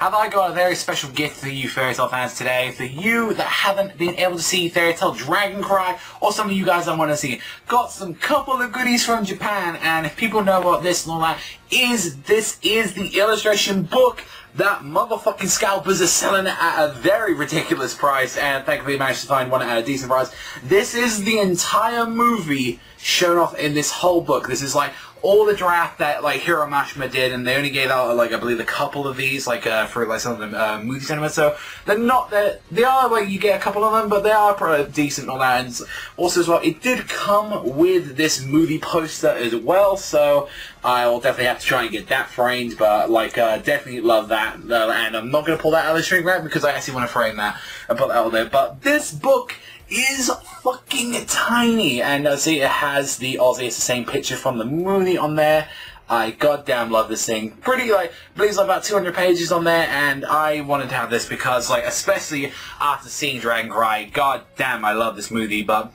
Have I got a very special gift for you Fairy Tail fans today? For you that haven't been able to see Fairy Tail Dragon Cry, or some of you guys that want to see it. Got some couple of goodies from Japan, and if people know about this and all that, this is the illustration book that motherfucking scalpers are selling it at a very ridiculous price, and thankfully managed to find one at a decent price. This is the entire movie shown off in this whole book. This is like all the draft that like Hiro Mashima did, and they only gave out like I believe a couple of these for like some of the movie cinemas. So they're not they are like you get a couple of them, but they are pretty decent and all that. And also as well, it did come with this movie poster as well. So I will definitely have to try and get that framed. But like definitely love that, and I'm not gonna pull that out of the shrink wrap because I actually want to frame that and put that out there. But this book is fucking tiny, and see, it has the obviously it's the same picture from the movie on there. I goddamn love this thing. Pretty like, I believe it's like about 200 pages on there, and I wanted to have this because like, especially after seeing Dragon Cry, goddamn I love this movie. But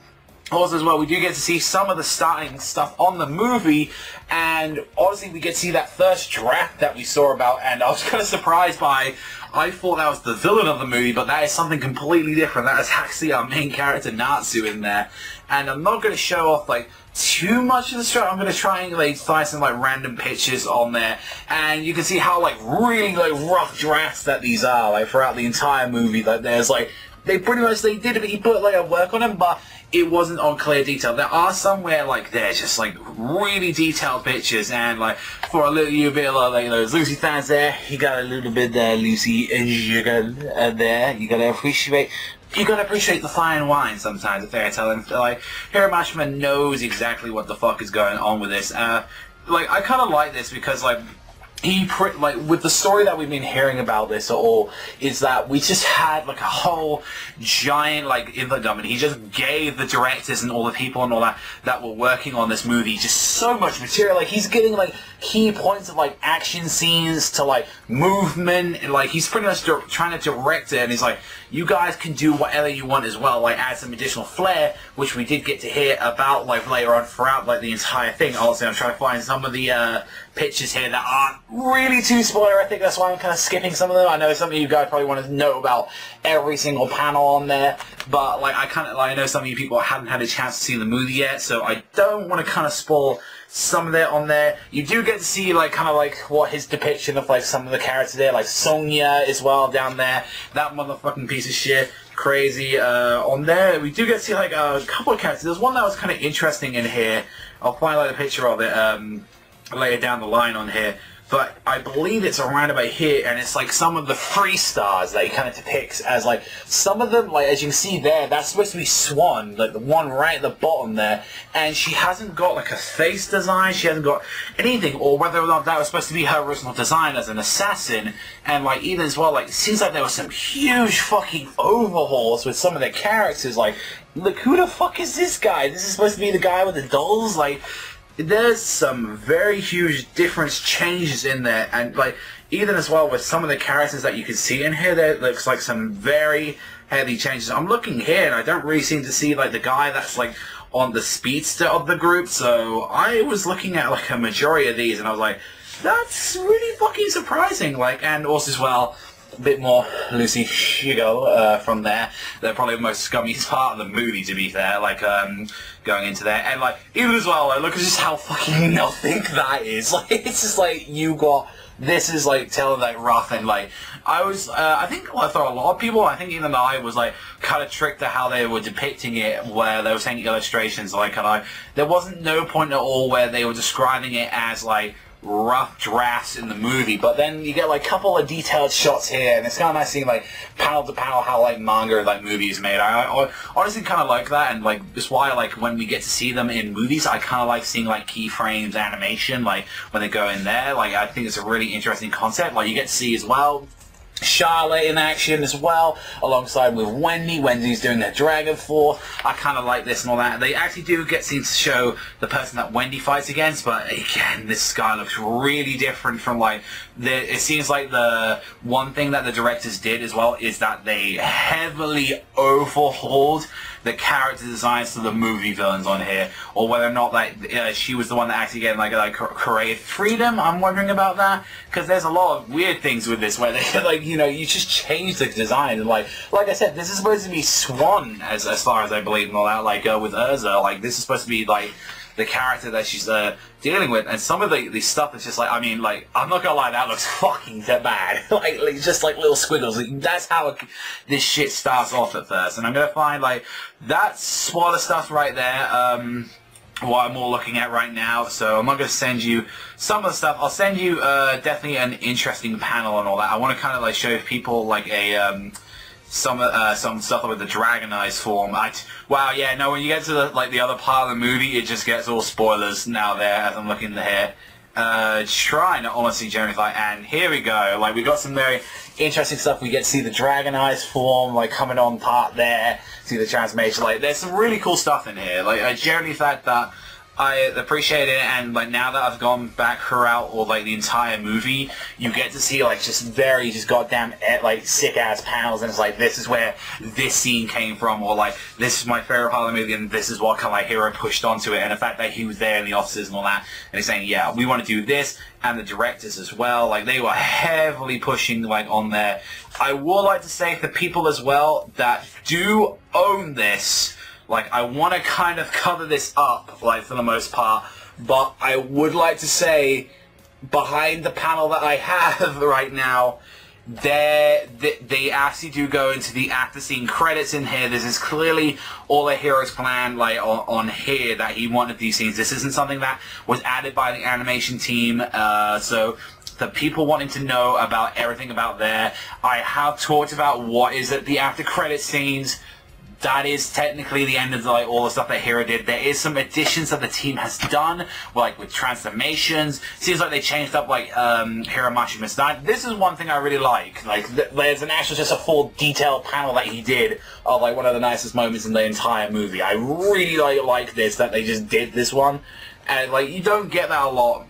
also as well, we do get to see some of the starting stuff on the movie, and honestly we get to see that first draft that we saw about, and I was kind of surprised by, I thought that was the villain of the movie, but that is something completely different. That is actually our main character Natsu in there, and I'm not going to show off like too much of the story. I'm going to try and like find some like random pictures on there, and you can see how like really like rough drafts that these are like throughout the entire movie. Like there's like he put like a work on them, but it wasn't on clear detail. There are some where like there's just like really detailed pictures, and like for a little you bit like those Lucy fans there, you got a little bit there, Lucy, and you got there. You gotta appreciate the fine wine sometimes at Fairy Tail, and like Hiro Mashima knows exactly what the fuck is going on with this. Like I kind of like this because like with the story that we've been hearing about this all is that we just had like a whole giant like infodom, and he just gave the directors and all the people and all that were working on this movie just so much material. Like he's getting like key points of like action scenes to like movement, and like he's pretty much trying to direct it, and he's like, you guys can do whatever you want as well, like add some additional flair, which we did get to hear about like later on throughout like the entire thing. Also I'm trying to find some of the pictures here that aren't really too spoiler. I think that's why I'm kind of skipping some of them. I know some of you guys probably want to know about every single panel on there, but like I know some of you people haven't had a chance to see the movie yet, so I don't want to kind of spoil some of it on there. You do get to see like kind of like what his depiction of like some of the characters there, like Sonya as well down there, that motherfucking piece of shit, crazy on there. We do get to see like a couple of characters. There's one that was kind of interesting in here. I'll find like a picture of it later down the line on here, but I believe it's around about here, and it's like some of the 3 stars that he kind of depicts as like, some of them, like as you can see there, that's supposed to be Swan, like the one right at the bottom there, and she hasn't got like a face design, she hasn't got anything, or whether or not that was supposed to be her original design as an assassin. And like even as well, like it seems like there was some huge fucking overhauls with some of the characters. Like, look, who the fuck is this guy? This is supposed to be the guy with the dolls? Like, there's some very huge difference changes in there, and like even as well with some of the characters that you can see in here, there looks like some very heavy changes. I'm looking here and I don't really seem to see like the guy that's like on the speedster of the group, so I was looking at like a majority of these and I was like, that's really fucking surprising. Like, and also as well, a bit more Lucy Shigo from there. They're probably the most scummiest part of the movie, to be fair, like going into there. And like even as well, like, look at just how fucking nothing that is. Like it's just like this is like telling like rough, and like I thought a lot of people, I think even I was like kind of tricked to how they were depicting it, where they were saying illustrations like, there wasn't no point at all where they were describing it as like rough drafts in the movie, but then you get like a couple of detailed shots here, and it's kind of nice seeing like panel to panel how like manga like movie is made. I honestly kind of like that, and like that's why like when we get to see them in movies, I kind of like seeing like keyframes animation, like when they go in there. Like I think it's a really interesting concept. Like you get to see as well Charlotte in action as well, alongside with Wendy. Wendy's doing their dragon fall. I kind of like this and all that. They actually do get seen to show the person that Wendy fights against, but again, this guy looks really different from like it seems like the one thing that the directors did as well is that they heavily overhauled the character designs to the movie villains on here, or whether or not like she was the one that actually get like creative freedom. I'm wondering about that, because there's a lot of weird things with this where they like, you know, you just change the design, and like I said, this is supposed to be Swan as far as I believe and all that, like with Urza, like this is supposed to be like the character that she's dealing with, and some of the stuff is just like, I mean, like, I'm not gonna lie, that looks fucking bad. like just like little squiggles. Like, that's how this shit starts off at first, and I'm gonna find like that spoiler stuff right there. What I'm all looking at right now, so I'm not going to send you some of the stuff. I'll send you definitely an interesting panel and all that. I want to kind of like show people like a some stuff with the dragonized form. Wow, yeah, no, when you get to the other part of the movie, it just gets all spoilers now there as I'm looking here. Trying to honestly generify, and here we go. Like, we got some very interesting stuff. We get to see the dragonized form, like, coming on part there. See the transformation. Like, there's some really cool stuff in here. Like, I generally thought that I appreciate it, and like now that I've gone back throughout or like the entire movie, you get to see like just goddamn like sick ass panels, and it's like, this is where this scene came from, or like this is my favorite part of the movie, and this is what kind of like Hero pushed onto it, and the fact that he was there in the offices and all that, and he's saying, yeah, we want to do this, and the directors as well, like they were heavily pushing like on there. I would like to say for people as well that do own this, like, I want to kind of cover this up, like, for the most part, but I would like to say, behind the panel that I have right now, they actually do go into the after scene credits in here. This is clearly all a Hero's plan, like, on here, that he wanted these scenes. This isn't something that was added by the animation team, so the people wanting to know about everything about there, I have talked about what is at the after credit scenes. That is technically the end of like all the stuff that Hero did. There is some additions that the team has done, like with transformations. Seems like they changed up like Hero Mashima's Night. This is one thing I really like. Like there's an actual just a full detailed panel that he did of like one of the nicest moments in the entire movie. I really like this, that they just did this one, and like you don't get that a lot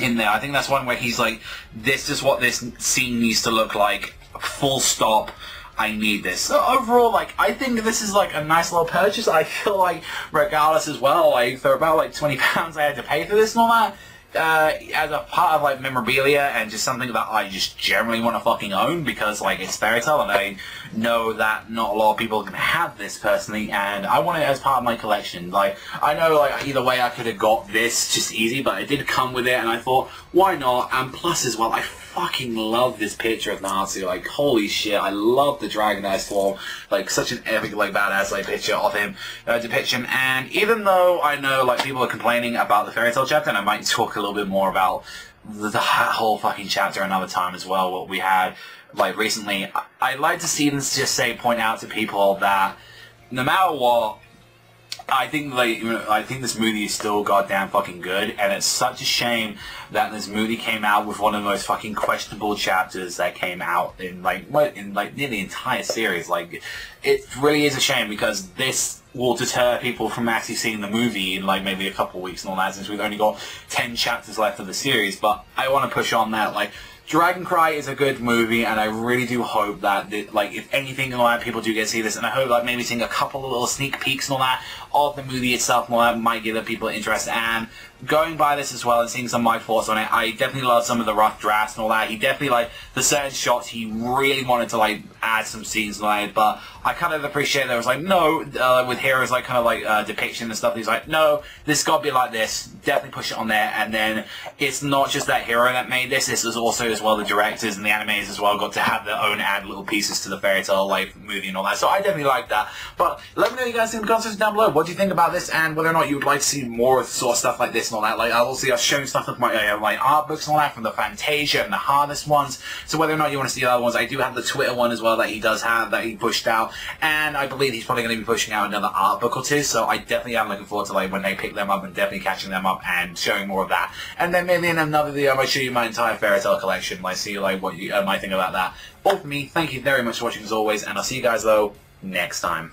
in there. I think that's one where he's like, this is what this scene needs to look like. Full stop. I need this. So overall, like, I think this is like a nice little purchase. I feel like, regardless as well, like, for about like £20 I had to pay for this and all that, as a part of like memorabilia and just something that I just generally want to fucking own, because like it's fairy tale and I know that not a lot of people can have this personally, and I want it as part of my collection. Like, I know like either way I could have got this just easy, but it did come with it, and I thought, why not? And plus as well, I fucking love this picture of Natsu. Like, holy shit, I love the dragonized form. Like, such an epic, like, badass, like, picture of him, depiction. And even though I know, like, people are complaining about the fairy tale chapter, and I might talk a little bit more about the whole fucking chapter another time as well, what we had, like, recently, I'd like to see them just point out to people that no matter what, I think this movie is still goddamn fucking good, and it's such a shame that this movie came out with one of the most fucking questionable chapters that came out in near the entire series. Like, it really is a shame, because this will deter people from actually seeing the movie in like maybe a couple of weeks and all that, since we've only got 10 chapters left of the series. But I want to push on that. Like, Dragon Cry is a good movie, and I really do hope that, like, if anything, a lot of people do get to see this, and I hope, like, maybe seeing a couple of little sneak peeks and all that of the movie itself and all that might give people interest. And going by this as well and seeing some of my thoughts on it, I definitely love some of the rough drafts and all that. He definitely, like, the certain shots he really wanted to, like, add some scenes and all that, but I kind of appreciate there was, like, no, with Hero's, like, kind of, like, depiction and stuff, he's like, no, this got to be like this, definitely push it on there. And then it's not just that Hero that made this is also as well the directors and the animators as well got to have their own add little pieces to the fairy tale like movie and all that. So I definitely like that. But let me know what you guys think in the comments down below. What do you think about this, and whether or not you would like to see more of sort of stuff like this and all that. Like, obviously I've shown stuff of my art books and all that from the Fantasia and the Harvest ones. So whether or not you want to see the other ones, I do have the Twitter one as well. well that he does have, that he pushed out, and I believe he's probably going to be pushing out another art book or two, so I definitely am looking forward to like when they pick them up and definitely catching them up and showing more of that. And then maybe in another video I might show you my entire fairy tale collection, like see like what you might think about that. All for me, thank you very much for watching as always, and I'll see you guys though next time.